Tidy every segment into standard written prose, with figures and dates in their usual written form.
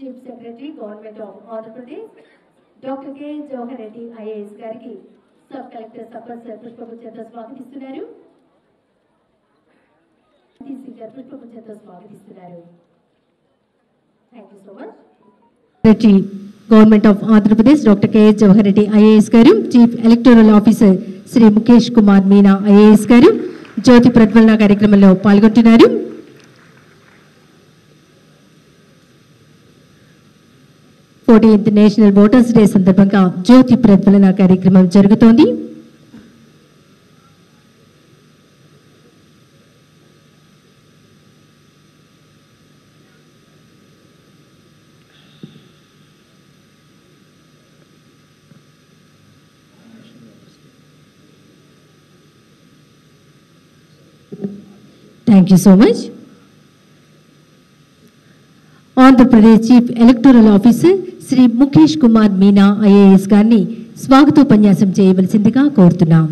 Chief Secretary, Government of Andhra Pradesh, Dr. K. Jawahar Reddy, IAS గారికి sub collector sarpanch పుష్పగుచ్ఛంతో స్వాగతిస్తున్నారు. పుష్పగుచ్ఛంతో స్వాగతిస్తున్నారు. Thank you so much. Secretary, Government of Andhra Pradesh, Dr. K. Jawahar Reddy, IAS గారు, Chief Electoral Officer Shri Mukesh Kumar Meena, IAS గారు జ్యోతి ప్రజ్వలన కార్యక్రమంలో పాల్గొంటున్నారు. 14th నేషనల్ ఓటర్స్ డే సందర్భంగా జ్యోతి ప్రజ్వలన కార్యక్రమం జరుగుతోంది. Thank you so much. Andhra Pradesh Chief Electoral Officer Sri Mukesh Kumar Meena, IAS గారిని స్వాగతోపన్యాసం చేయవలసిందిగా కోరుతున్నాం.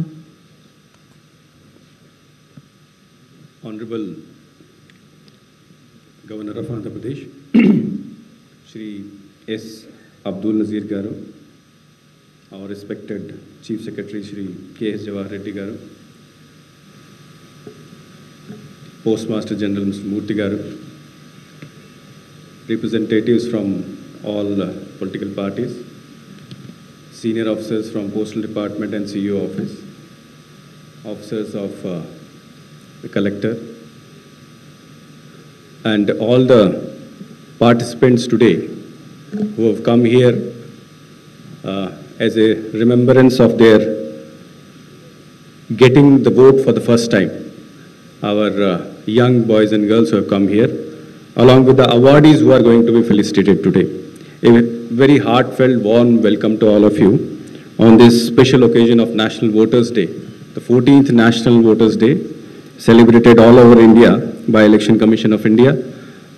Honorable Governor of Andhra Pradesh, Shri S. Abdul Nazir Garu, our respected Chief Secretary Shri K. S. Jawahar Reddy Garu, Postmaster General Mr. Murthy Garu, representatives from all political parties, senior officers from Postal Department and CEO Office, officers of the Collector, and all the participants today who have come here as a remembrance of their getting the vote for the first time. Our young boys and girls who have come here, along with the awardees who are going to be felicitated today. A very heartfelt, warm welcome to all of you on this special occasion of National Voters Day, the 14th National Voters Day, celebrated all over India by Election Commission of India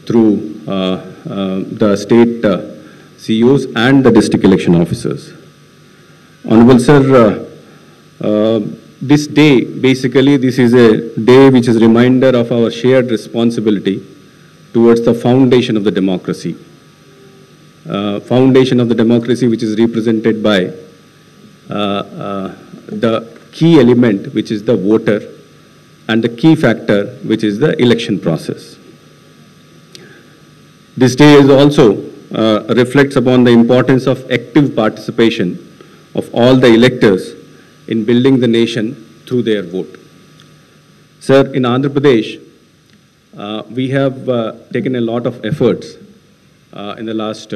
through the state CEOs and the district election officers. Honorable Sir, this day, basically, this is a day which is a reminder of our shared responsibility towards the foundation of the democracy. Foundation of the democracy which is represented by the key element which is the voter and the key factor which is the election process. This day is also reflects upon the importance of active participation of all the electors in building the nation through their vote. Sir, in Andhra Pradesh, we have taken a lot of efforts in the last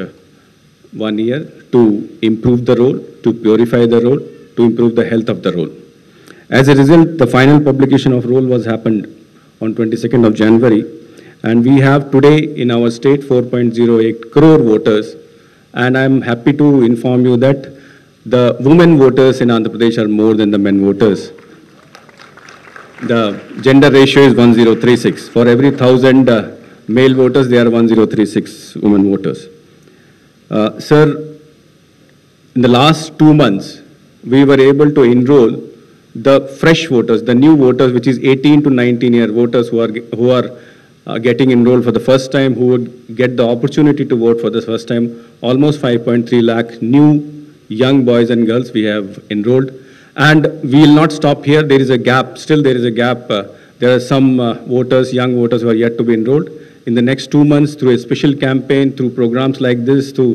1 year to improve the roll, to purify the roll, to improve the health of the roll. As a result, the final publication of roll was happened on 22nd of January, and we have today in our state 4.08 crore voters, and I'm happy to inform you that the women voters in Andhra Pradesh are more than the men voters. The gender ratio is 1036. For every 1,000 male voters, there are 1036 women voters. Sir, in the last 2 months, we were able to enroll the fresh voters, the new voters, which is 18 to 19-year voters who are getting enrolled for the first time, who would get the opportunity to vote for the first time. Almost 5.3 lakh new young boys and girls we have enrolled. And we will not stop here. There is a gap. Still there is a gap. There are some voters, young voters who are yet to be enrolled. In the next 2 months, through a special campaign, through programs like this, through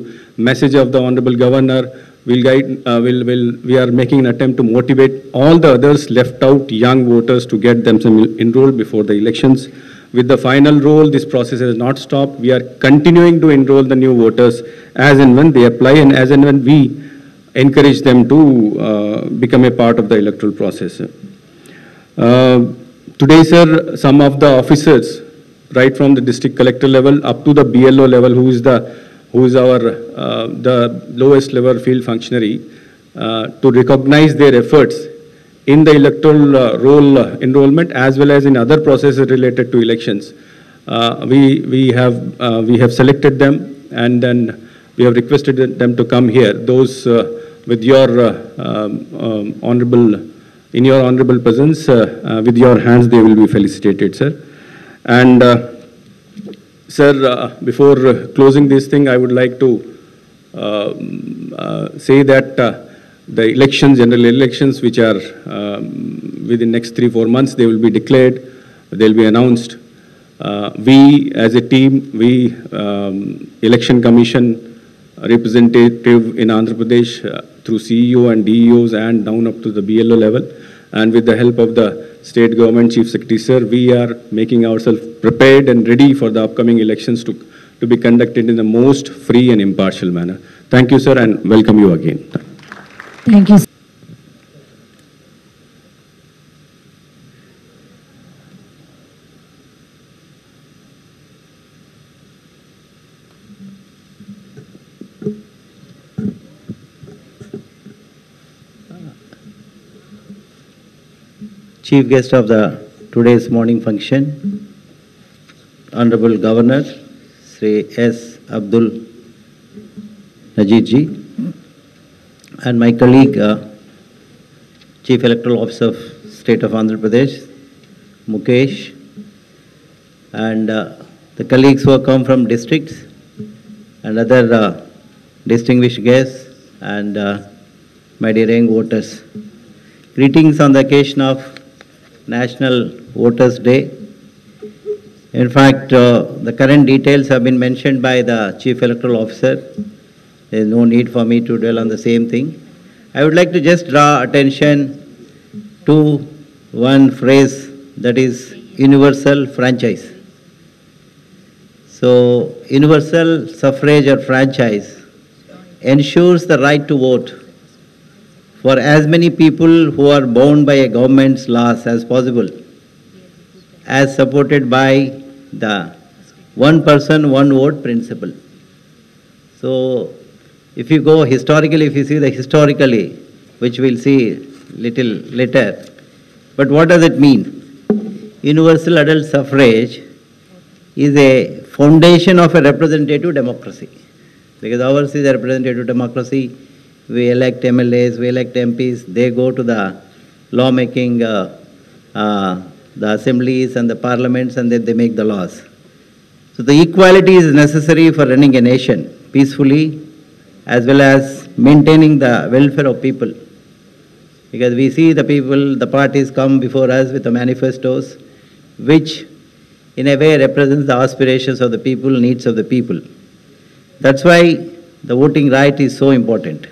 message of the Honorable Governor, we are making an attempt to motivate all the others left out young voters to get themselves enrolled before the elections. With the final roll, this process has not stopped. We are continuing to enroll the new voters as and when they apply and as and when we encourage them to become a part of the electoral process. Today, sir, some of the officers, right from the district collector level up to the BLO level, who is our the lowest level field functionary, to recognize their efforts in the electoral roll enrollment as well as in other processes related to elections. We have selected them, and then we have requested them to come here. Those with your in your honorable presence, with your hands they will be felicitated, sir. And Sir, before closing this thing, I would like to say that the elections, general elections, which are within next 3-4 months, they will be declared, they'll be announced. We, as a team, we, Election Commission representative in Andhra Pradesh, through CEO and DEOs and down up to the BLO level, and with the help of the State Government Chief Secretary, sir, we are making ourselves prepared and ready for the upcoming elections to be conducted in the most free and impartial manner. Thank you, sir, and welcome you again. Thank you. Chief guest of today's morning function, Honorable Governor, Sri S. Abdul Najib ji, and my colleague, Chief Electoral Officer of State of Andhra Pradesh, Mukesh, and the colleagues who have come from districts and other distinguished guests, and my dear young voters. Greetings on the occasion of National Voters' Day. In fact, the current details have been mentioned by the Chief Electoral Officer. There is no need for me to dwell on the same thing. I would like to just draw attention to one phrase, that is universal franchise. So, universal suffrage or franchise ensures the right to vote for as many people who are bound by a government's laws as possible, as supported by the one person, one vote principle. So, if you go historically, if you see the historically, which we'll see little later, but what does it mean? Universal adult suffrage is a foundation of a representative democracy, because ours is a representative democracy. We elect MLAs, we elect MPs, they go to the lawmaking, the assemblies and the parliaments, and then they make the laws. So the equality is necessary for running a nation peacefully, as well as maintaining the welfare of people. Because we see the people, the parties come before us with the manifestos, which in a way represents the aspirations of the people, needs of the people. That's why the voting right is so important.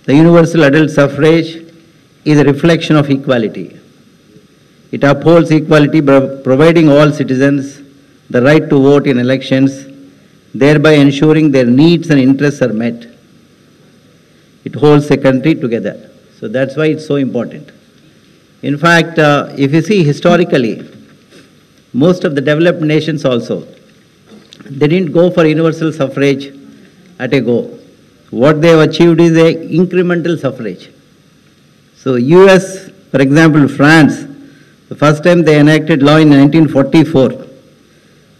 The universal adult suffrage is a reflection of equality. It upholds equality by providing all citizens the right to vote in elections, thereby ensuring their needs and interests are met. It holds the country together. So that's why it's so important. In fact, if you see historically, most of the developed nations also, they didn't go for universal suffrage at a go. What they have achieved is a incremental suffrage. So US, for example, France, the first time they enacted law in 1944,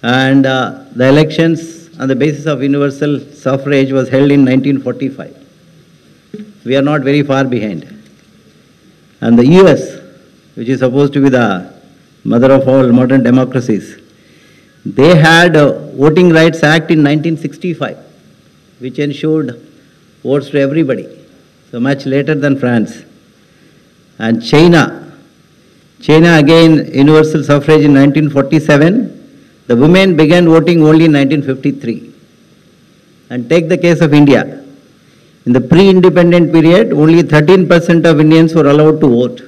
and the elections on the basis of universal suffrage was held in 1945. We are not very far behind. And the US, which is supposed to be the mother of all modern democracies, they had a Voting Rights Act in 1965, which ensured votes to everybody, so much later than France. And China again, universal suffrage in 1947. The women began voting only in 1953. And take the case of India. In the pre-independent period, only 13% of Indians were allowed to vote.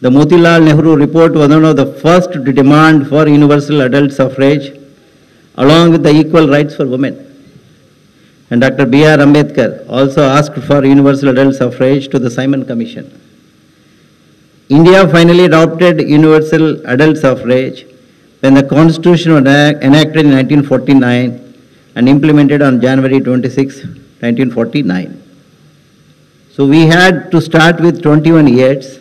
The Motilal Nehru report was one of the first to demand for universal adult suffrage, along with the equal rights for women. And Dr. B.R. Ambedkar also asked for universal adult suffrage to the Simon Commission. India finally adopted universal adult suffrage when the Constitution was enacted in 1949 and implemented on January 26, 1949. So we had to start with 21 years,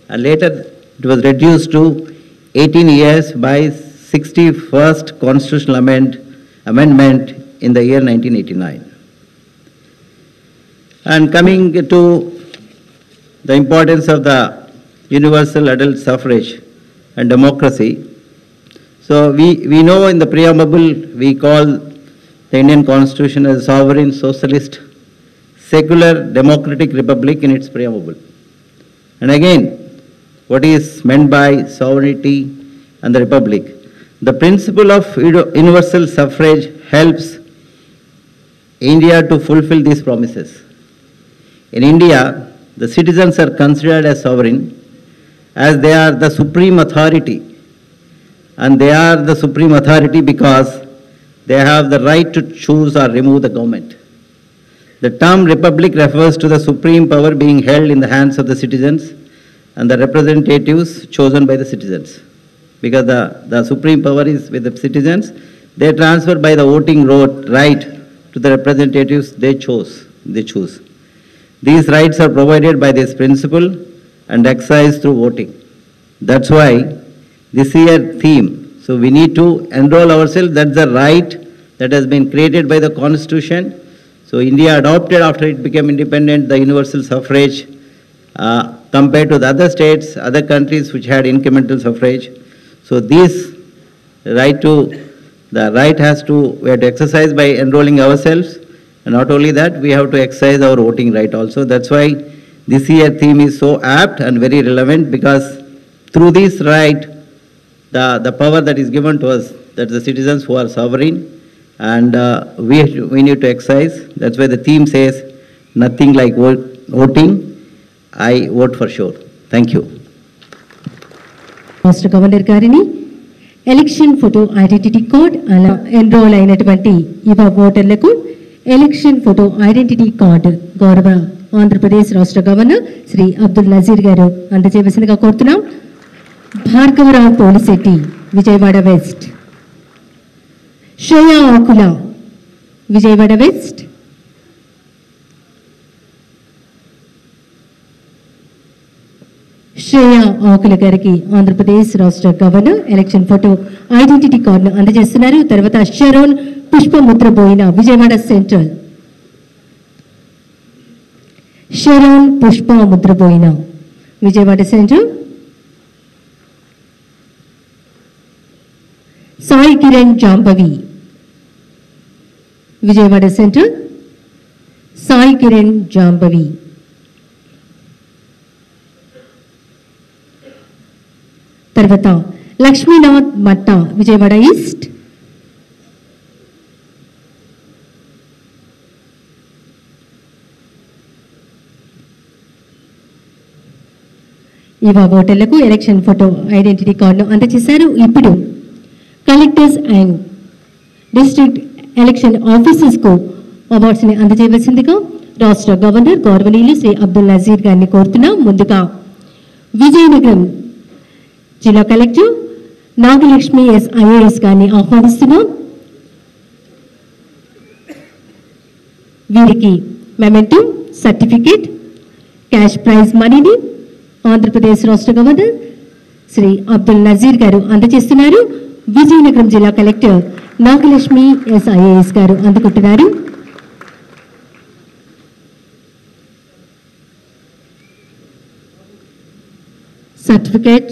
and later it was reduced to 18 years by 61st Constitutional Amendment in the year 1989. And coming to the importance of the universal adult suffrage and democracy, So we know in the preamble, we call the Indian Constitution as a sovereign, socialist, secular, democratic republic in its preamble. And again, what is meant by sovereignty and the republic? The principle of universal suffrage helps India to fulfill these promises. In India, the citizens are considered as sovereign as they are the supreme authority. And they are the supreme authority because they have the right to choose or remove the government. The term republic refers to the supreme power being held in the hands of the citizens and the representatives chosen by the citizens. Because the supreme power is with the citizens, they transfer by the voting right to the representatives they choose. These rights are provided by this principle and exercised through voting. That's why this year theme, so we need to enroll ourselves, that's the right that has been created by the Constitution. So India adopted after it became independent the universal suffrage compared to the other states, other countries which had incremental suffrage. So this right has to, we have to exercise by enrolling ourselves, and not only that, we have to exercise our voting right also. That's why this year theme is so apt and very relevant, because through this right, the power that is given to us, that the citizens who are sovereign, and we need to exercise. That's why the theme says, nothing like voting, I vote for sure. Thank you. రాష్ట్ర governor గారిని election photo identity card అలా enrol అయినటువంటి యువ ఓటర్లకు election photo identity card గౌరవ ఆంధ్రప్రదేశ్ రాష్ట్ర governor Shri Abdul Nazir గారు అందజేయవలసిందిగా కోరుతున్నాం. భార్గవరావు పోలిశెట్టి, విజయవాడ వెస్ట్. శ్రేయా ఆకుల, విజయవాడ వెస్ట్. శ్రేయా ఆకుల గారికి ఆంధ్రప్రదేశ్ రాష్ట్ర గవర్నర్ ఎలక్షన్ ఫోటో ఐడెంటిటీ కార్డును అందజేస్తున్నారు. తర్వాత Sharon Pushpamudraboina, Vijayawada central. Sharon Pushpamudraboina, Vijayawada central. Sai Kiran Jambavi, Vijayawada central. Sai Kiran Jambavi. తర్వాత లక్ష్మీనాథ్ మట్ట, విజయవాడ ఈస్ట్. యువ ఓటర్లకు ఎలక్షన్ ఫోటో ఐడెంటిటీ కార్డును అందజేశారు. ఇప్పుడు కలెక్టర్స్ అండ్ డిస్ట్రిక్ట్ ఎలక్షన్ ఆఫీసర్స్కు అవార్డ్స్ని అందజేయవలసిందిగా రాష్ట్ర గవర్నర్ గౌరవనీయులు శ్రీ అబ్దుల్ నజీర్ గారిని కోరుతున్నాం. ముందుగా విజయనగరం జిల్లా కలెక్టర్ నాగలక్ష్మి ఎస్ ఐఏఎస్ గారిని ఆహ్వానిస్తున్నాం. వీరికి మెమెంటో, సర్టిఫికేట్, క్యాష్ ప్రైజ్ మనీని ఆంధ్రప్రదేశ్ రాష్ట్ర గవర్నర్ శ్రీ అబ్దుల్ నజీర్ గారు అందజేస్తున్నారు. విజయనగరం జిల్లా collector Nagalakshmi S IAS garu అందుకుంటున్నారు. Certificate,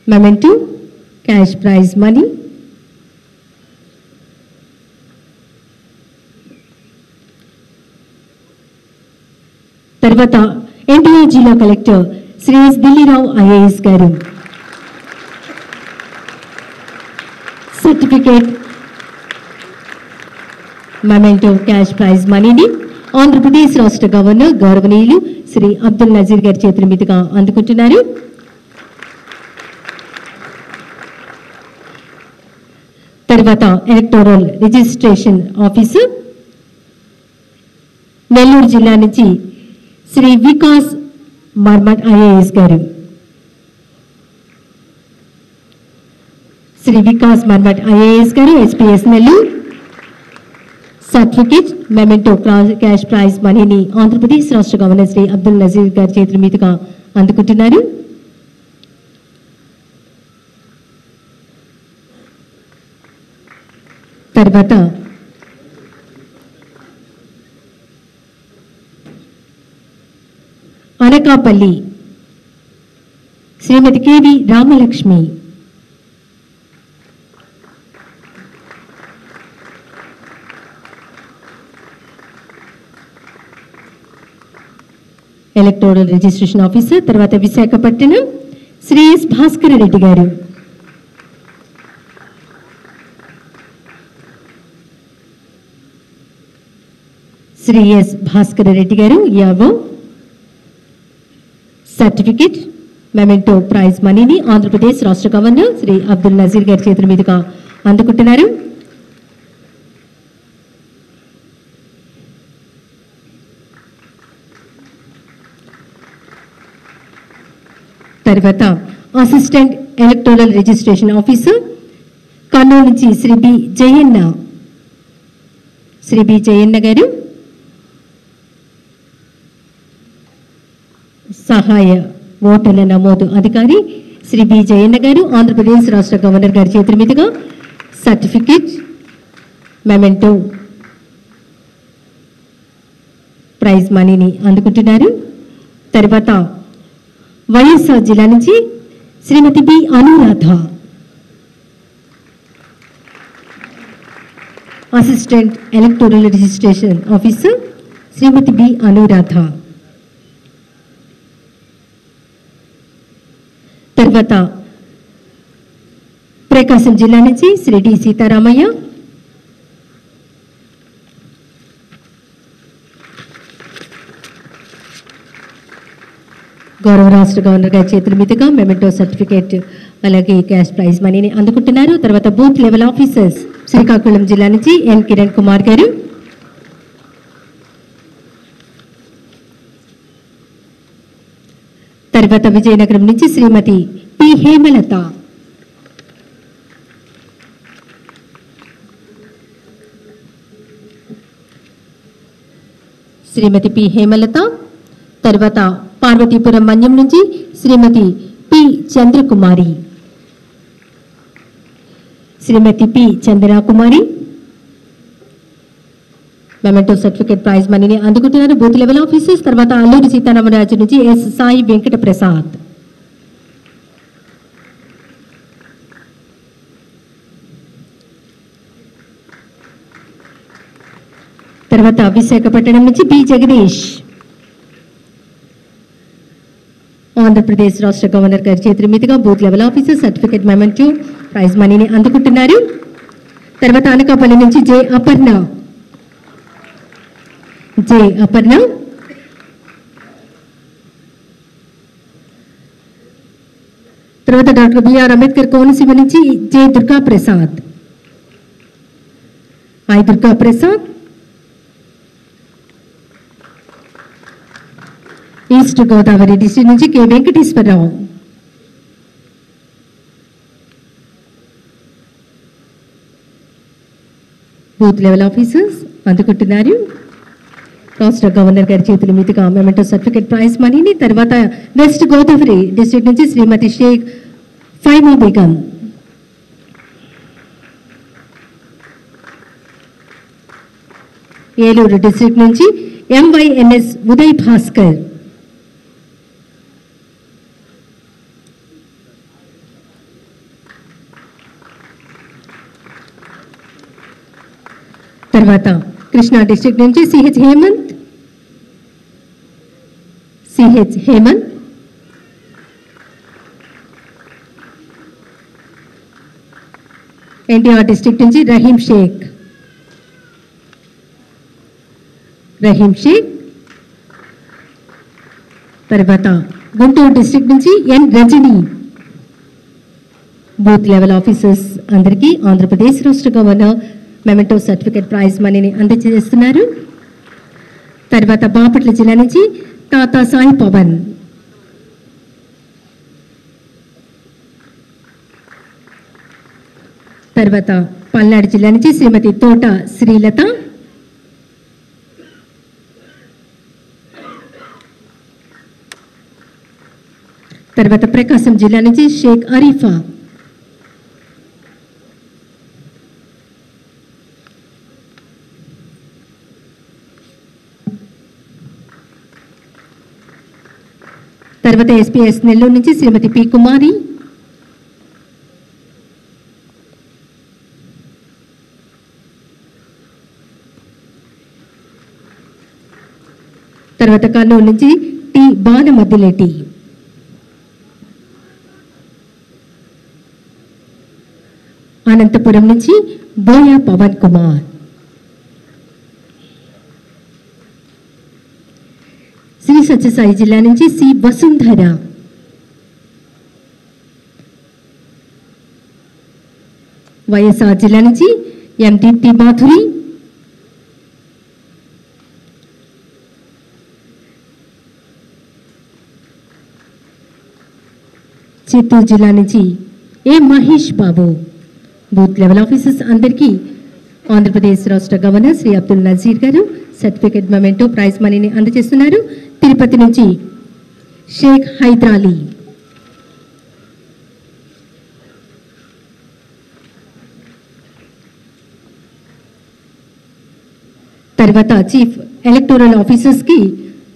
memento, cash prize money. తర్వాత ఎన్టీఆర్ జిల్లా collector Shri S Dilli Rao IAS garu certificate, memento, cash prize మనీని ఆంధ్రప్రదేశ్ రాష్ట్ర గవర్నర్ గౌరవనీయులు శ్రీ అబ్దుల్ నజీర్ గారి చేతుల మీదుగా అందుకుంటున్నారు. తర్వాత ఎలక్టోరల్ రిజిస్ట్రేషన్ ఆఫీసర్ నెల్లూరు జిల్లా నుంచి శ్రీ వికాస్ మర్మట్ ఐఏఎస్ గారు. శ్రీ వికాస్ మర్మట్ ఐఏఎస్ గారు SPS Nellore. Certificate, memento, cash prize మనీని ఆంధ్రప్రదేశ్ రాష్ట్ర గవర్నర్ శ్రీ అబ్దుల్ నజీర్ గారి చేతుల మీదుగా అందుకుంటున్నారు. తర్వాత Anakapalli Srimati KV Ramalakshmi, electoral registration officer. తర్వాత విశాఖపట్నం శ్రీ ఎస్ భాస్కర్ రెడ్డి గారు. శ్రీ ఎస్ భాస్కర్ రెడ్డి గారు యావో సర్టిఫికెట్ మెమెంటో ప్రైజ్ మనీని ఆంధ్రప్రదేశ్ రాష్ట్ర గవర్నర్ శ్రీ అబ్దుల్ నజీర్ గారి చేతుల మీదుగా అందుకుంటున్నారు. తర్వాత assistant electoral registration officer Kurnool నుంచి శ్రీ బి జయన్న గారు. సహాయ ఓటర్ల నమోదు అధికారి శ్రీ బి జయన్న గారు ఆంధ్రప్రదేశ్ రాష్ట్ర గవర్నర్ గారి చేతుల మీదుగా సర్టిఫికెట్ మెమెంటో ప్రైజ్ మనీని అందుకుంటున్నారు. తర్వాత వైఎస్ఆర్ జిల్లా నుంచి Srimati B Anuradha assistant electoral registration officer Srimati B Anuradha. తర్వాత ప్రకాశం జిల్లా నుంచి శ్రీ డి సీతారామయ్య. గౌరవ రాష్ట్ర గవర్నర్ గారి చేతుల మీదుగా మెమెంటో సర్టిఫికేట్ అలాగే క్యాష్ ప్రైజ్ మనీని అందుకుంటున్నారు. తర్వాత బూత్ లెవెల్ ఆఫీసర్స్ శ్రీకాకుళం జిల్లా నుంచి ఎన్ కిరణ్ కుమార్ గారు. తర్వాత విజయనగరం నుంచి శ్రీమతి పి హేమలత. శ్రీమతి పి హేమలత. తర్వాత పార్వతీపురం మన్యం నుంచి Srimati P Chandrakumari. Srimati P Chandrakumari memento certificate prize మనీని అందుకుంటున్నారు. Booth level officers. తర్వాత అల్లూరి సీతారామరాజు నుంచి ఎస్ సాయి వెంకట ప్రసాద్. తర్వాత విశాఖపట్నం నుంచి బి జగదీష్ ఆంధ్రప్రదేశ్ రాష్ట్ర గవర్నర్ గారి చేతుల మీదుగా booth level officer certificate memento prize మనీని అందుకుంటున్నారు. తర్వాత అనకాపల్లి నుంచి జె అపర్ణ. తర్వాత డాక్టర్ బిఆర్ అంబేద్కర్ కోనసీమ నుంచి J Durga Prasad. Durga Prasad. East Godavari district నుంచి K Venkateswara Rao. Booth level officers అందుకుంటున్నారు రాష్ట్ర గవర్నర్ గారి చేతుల మీదుగా మెమెంటో సర్టిఫికేట్ ప్రైజ్ మనీని. తర్వాత వెస్ట్ గోదావరి డిస్ట్రిక్ట్ నుంచి శ్రీమతి షేక్ ఫైమా బేగం. ఏలూరు డిస్ట్రిక్ట్ నుంచి ఎంవైఎన్ఎస్ ఉదయ్ భాస్కర్. తర్వాత కృష్ణా డిస్ట్రిక్ట్ నుంచి సిహెచ్ హేమంత్. ఎన్టీఆర్ డిస్ట్రిక్ట్ నుంచి రహీం షేక్. తర్వాత గుంటూరు డిస్ట్రిక్ట్ నుంచి ఎన్ రజని. బూత్ లెవెల్ ఆఫీసర్స్ అందరికీ ఆంధ్రప్రదేశ్ రాష్ట్ర గవర్నర్ మెమెంటో సర్టిఫికేట్ ప్రైజ్ మనీని అందజేస్తున్నారు. తర్వాత బాపట్ల జిల్లా నుంచి తాతా సాయి పవన్. తర్వాత పల్నాడు జిల్లా నుంచి శ్రీమతి తోట శ్రీలత. తర్వాత ప్రకాశం జిల్లా నుంచి షేక్ అరీఫా. తర్వాత ఎస్పీఎస్ నెల్లూరు నుంచి శ్రీమతి పి కుమారి. తర్వాత కర్నూలు నుంచి టి బాలమద్దిలేటి, అనంతపురం నుంచి బోయా పవన్ కుమార్, శ్రీ సత్యసాయి జిల్లా నుంచి సి వసుంధర, వైఎస్ఆర్ జిల్లా నుంచి ఎంటిటి మాధురి, చిత్తూరు జిల్లా నుంచి ఏ Mahesh Babu. Booth level officers అందరికీ ఆంధ్రప్రదేశ్ రాష్ట్ర గవర్నర్ శ్రీ అబ్దుల్ నజీర్ గారు సర్టిఫికెట్ మెమెంటో ప్రైజ్ మనీని అందజేస్తున్నారు. తిరుపతి నుంచి షేక్ హైదరాలీ, తర్వాత చీఫ్ ఎలక్టోరల్ ఆఫీసర్స్ కి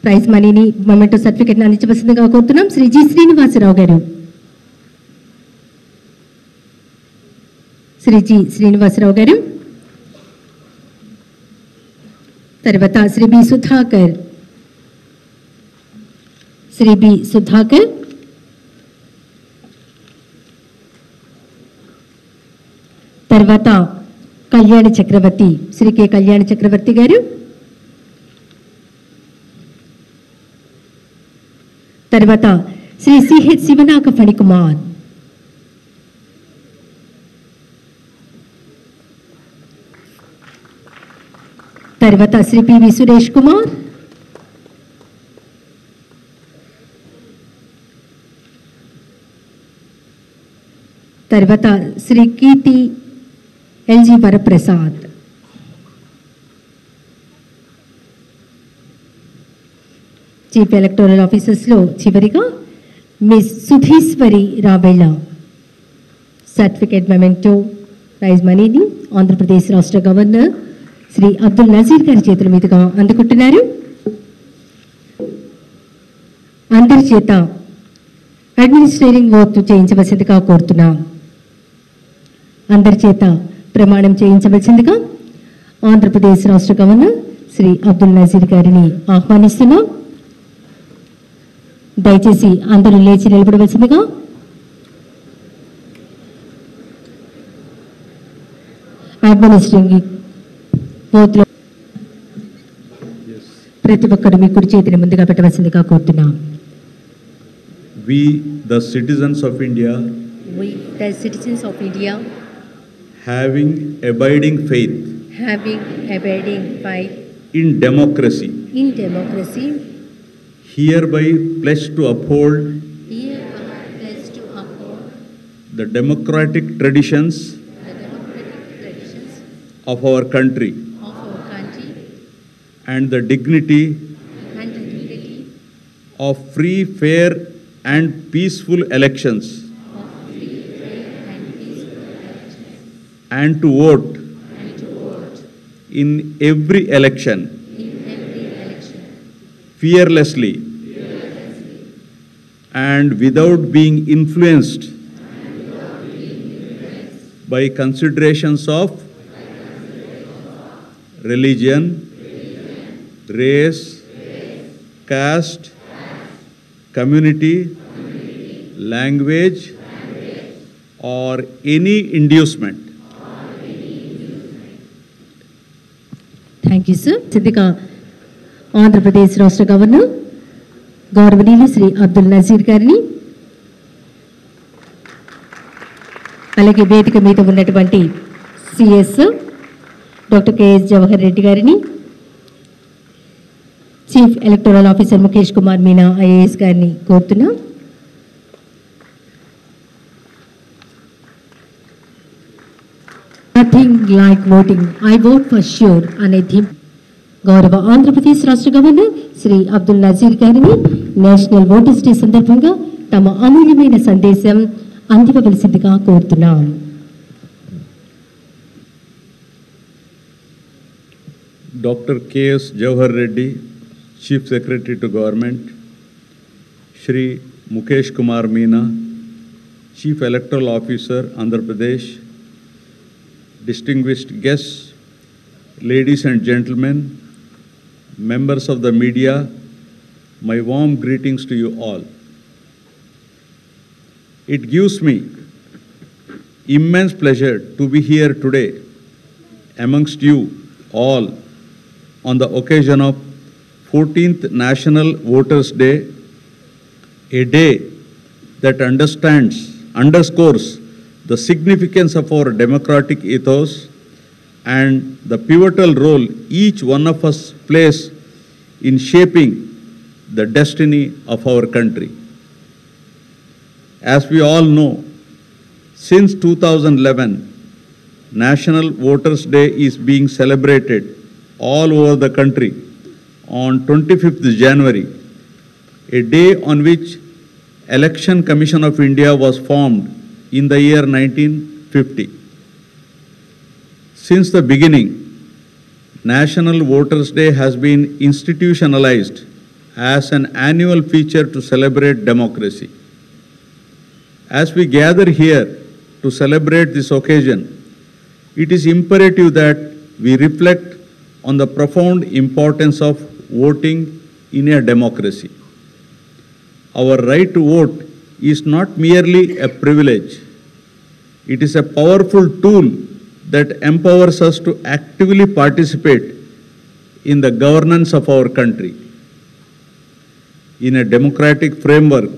ప్రైజ్ మనీని మెమెంటో సర్టిఫికెట్ అందించవలసిందిగా కోరుతున్నాం. శ్రీ జి శ్రీనివాసరావు గారు, శ్రీ జి శ్రీనివాసరావు గారు, తర్వాత శ్రీ బి సుధాకర్, శ్రీ బి సుధాకర్, తర్వాత కళ్యాణ చక్రవర్తి, శ్రీ కె కళ్యాణ చక్రవర్తి గారు, తర్వాత శ్రీ సిహెచ్ శివనాక ఫణికుమార్, తర్వాత శ్రీ పివి సురేష్ కుమార్, తర్వాత శ్రీ కీర్తి ఎల్జీ వరప్రసాద్, చీఫ్ ఎలక్టోరల్ ఆఫీసర్స్లో చివరిగా మిస్ సుధీశ్వరి రాబెళ్ళ సర్టిఫికేట్ మెమెంటో ప్రైజ్ మనీని ఆంధ్రప్రదేశ్ రాష్ట్ర గవర్నర్ శ్రీ అబ్దుల్ నజీర్ గారి చేతుల మీదుగా అందుకుంటున్నారు. అందరి చేత అడ్మినిస్ట్రేటింగ్ ఓత్ చేయించవలసిందిగా కోరుతున్నాం. అందరి చేత ప్రమాణం చేయించవలసిందిగా ఆంధ్రప్రదేశ్ రాష్ట్ర గవర్నర్ శ్రీ అబ్దుల్ నజీర్ గారిని ఆహ్వానిస్తున్నాం. దయచేసి అందరూ లేచి నిలబడవలసిందిగా. అడ్మినిస్ట్రేటింగ్ ఓత్లో ప్రతి ఒక్కరు మీ కుడి చేతిని ముందుగా పెట్టవలసిందిగా కోరుతున్నాం. We, the citizens of India, We, the citizens of India, having abiding faith having abiding faith in democracy, hereby pledge to uphold hereby pledge to uphold the democratic traditions of our country of our country and the dignity and the dignity of free, fair and peaceful elections, of free, fair and peaceful elections, and to vote and to vote in every election in every election fearlessly and without being influenced by considerations of religion, race, caste, community, language, or any inducement. Thank you sir. సిద్దిగా ఆంధ్రప్రదేశ్ రాష్ట్ర governor గౌరవనీయులు శ్రీ అబ్దుల్ నజీర్ గారిని, అలాగే వేదిక మీద ఉన్నటువంటి CS doctor KS Jawahar Reddy గారిని, chief electoral officer Mukesh Kumar Meena IAS గారిని కోరుతున్నాం. Nothing like voting, I vote for sure అనే థీమ్ గౌరవ ఆంధ్రప్రదేశ్ రాష్ట్ర గవర్నర్ శ్రీ అబ్దుల్ నజీర్ గారిని నేషనల్ ఓటర్స్ డే సందర్భంగా తమ అమూల్యమైన సందేశం అందివ్వవలసిందిగా కోరుతున్నాం. Dr. K.S. Jawahar Reddy, Chief Secretary to Government, Shri Mukesh Kumar Meena, Chief Electoral Officer, Andhra Pradesh, distinguished guests, ladies and gentlemen, members of the media, my warm greetings to you all. It gives me immense pleasure to be here today amongst you all on the occasion of 14th National Voters' Day, a day that underscores the significance of our democratic ethos and the pivotal role each one of us plays in shaping the destiny of our country. As we all know, since 2011, National Voters' Day is being celebrated all over the country on 25th January, a day on which Election Commission of India was formed in the year 1950. Since the beginning, National Voters' Day has been institutionalized as an annual feature to celebrate democracy. As we gather here to celebrate this occasion, it is imperative that we reflect on the profound importance of voting in a democracy. Our right to vote is not merely a privilege. It is a powerful tool that empowers us to actively participate in the governance of our country. In a democratic framework,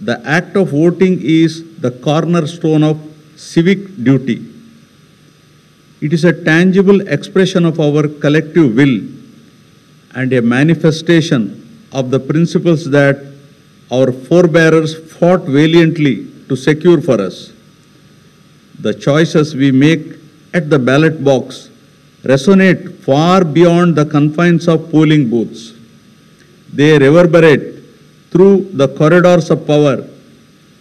the act of voting is the cornerstone of civic duty. It is a tangible expression of our collective will and a manifestation of the principles that our forebears fought valiantly to secure for us. The choices we make at the ballot box resonate far beyond the confines of polling booths. They reverberate through the corridors of power,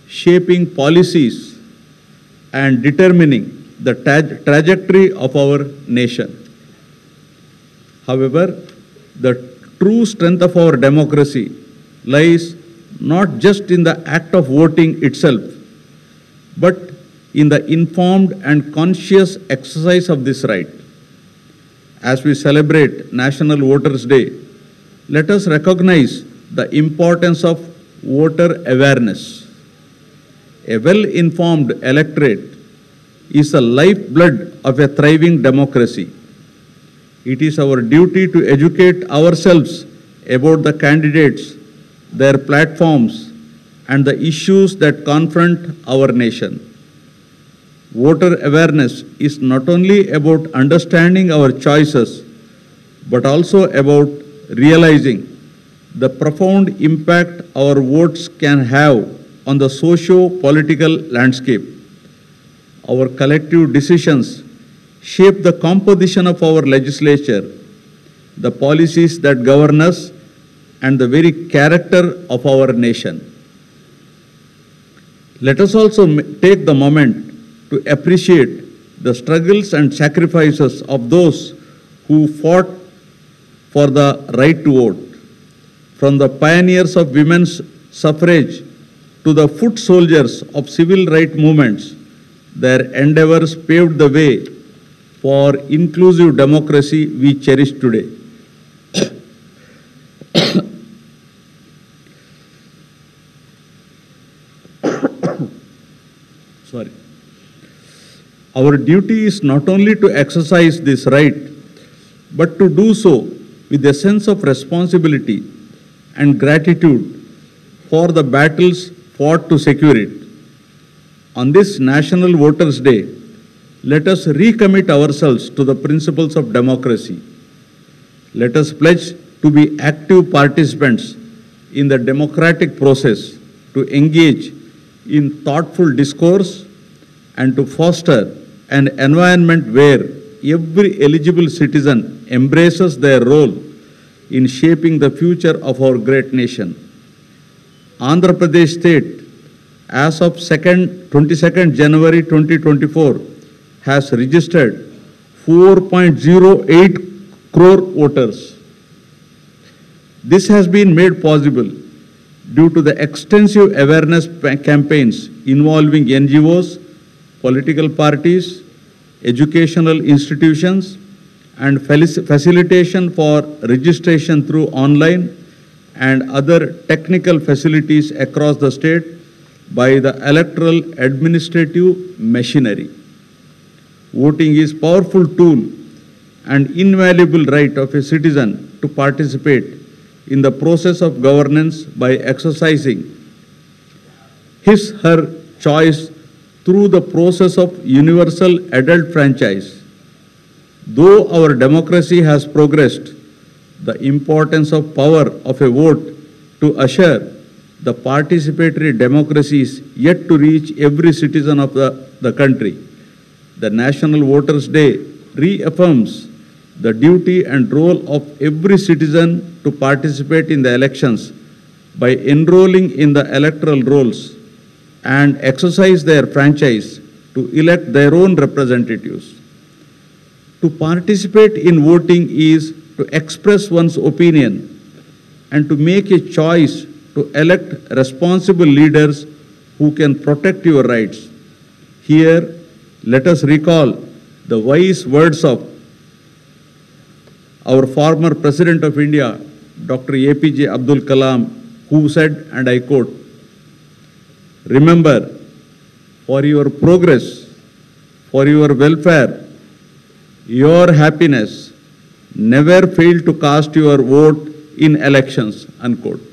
shaping policies and determining the trajectory of our nation. However, the true strength of our democracy lies not just in the act of voting itself, but in the informed and conscious exercise of this right. As we celebrate National Voters' Day, let us recognize the importance of voter awareness. A well-informed electorate is the lifeblood of a thriving democracy. It is our duty to educate ourselves about the candidates, their platforms, and the issues that confront our nation. Voter awareness is not only about understanding our choices, but also about realizing the profound impact our votes can have on the socio-political landscape. Our collective decisions shape the composition of our legislature, the policies that govern us, and the very character of our nation. Let us also take the moment to appreciate the struggles and sacrifices of those who fought for the right to vote. From the pioneers of women's suffrage to the foot soldiers of civil rights movements, their endeavors paved the way for inclusive democracy we cherish today. Sorry. Our duty is not only to exercise this right, but to do so with a sense of responsibility and gratitude for the battles fought to secure it. On this National Voters' Day, let us recommit ourselves to the principles of democracy. Let us pledge to be active participants in the democratic process, to engage in thoughtful discourse, and to foster an environment where every eligible citizen embraces their role in shaping the future of our great nation. Andhra Pradesh State, as of 22nd January 2024, has registered 4.08 crore voters. This has been made possible due to the extensive awareness campaigns involving NGOs, political parties, educational institutions, and facilitation for registration through online and other technical facilities across the state by the electoral administrative machinery. Voting is a powerful tool and invaluable right of a citizen to participate in the process of governance by exercising his/her choice through the process of universal adult franchise. Though our democracy has progressed, the importance of power of a vote to assure the participatory democracy is yet to reach every citizen of the country. The National Voters' Day reaffirms the duty and role of every citizen to participate in the elections by enrolling in the electoral rolls and exercise their franchise to elect their own representatives. To participate in voting is to express one's opinion and to make a choice to elect responsible leaders who can protect your rights. Here, let us recall the wise words of our former President of India, Dr. APJ Abdul Kalam, who said, and I quote, "Remember, for your progress, for your welfare, your happiness, never fail to cast your vote in elections," unquote.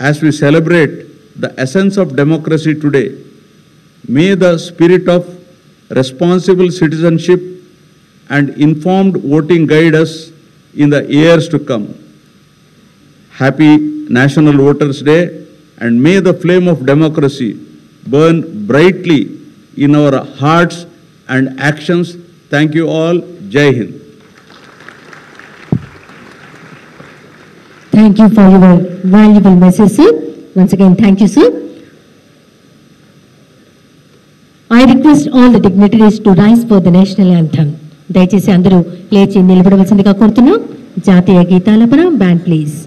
As we celebrate the essence of democracy today, may the spirit of responsible citizenship and informed voting guide us in the years to come. Happy National Voters' Day, and may the flame of democracy burn brightly in our hearts and actions. Thank you all. Jai Hind. Thank you for your valuable message, sir. Once again, thank you, sir. I request all the dignitaries to rise for the national anthem. దయచేసి అందరూ లేచి నిలబడవలసిందిగా కోరుతున్నాం. జాతీయ గీతాలపన band please.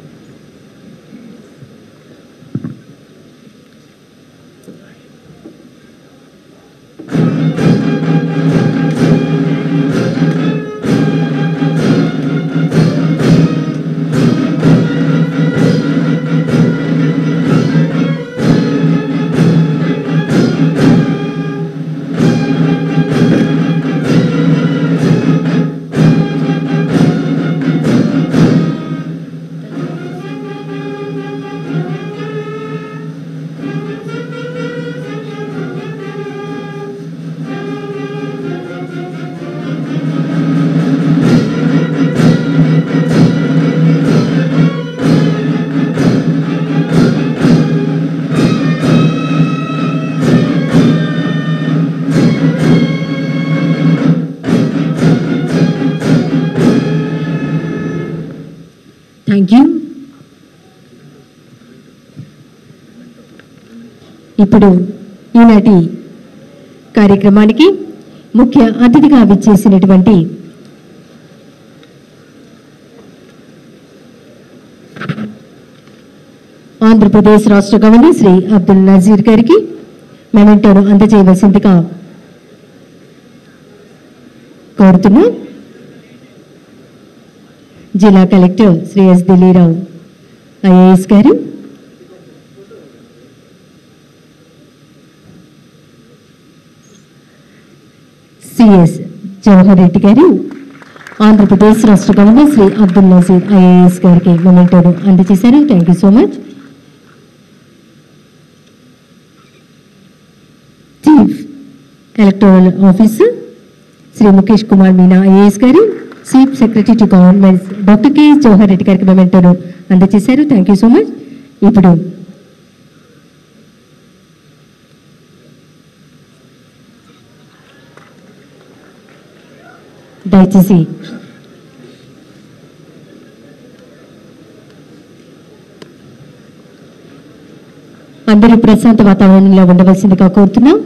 Thank you. ఇప్పుడు ఈనాటి కార్యక్రమానికి ముఖ్య అతిథిగా విచ్చేసినటువంటి ఆంధ్రప్రదేశ్ రాష్ట్ర గవర్నర్ శ్రీ అబ్దుల్ నజీర్ గారికి మెమెంటోను అందజేయవలసిందిగా కోరుతున్నాం. జిల్లా collector Shri S Dilli Rao IAS garu, CS Jawahar Reddy garu, Andhra Pradesh రాష్ట్ర గవర్నర్ శ్రీ అబ్దుల్ నజీర్ ఐఏఎస్ గారికి మెమెంటోను అందజేశారు. Thank you so much. Chief electoral officer Shri Mukesh Kumar Meena IAS garu, chief secretary to government doctor K Jawahar Reddy గారికి మెమెంటోను అందజేశారు. Thank you so much. ఇప్పుడు దయచేసి అందరూ ప్రశాంత వాతావరణంలో ఉండవలసిందిగా కోరుతున్నాం.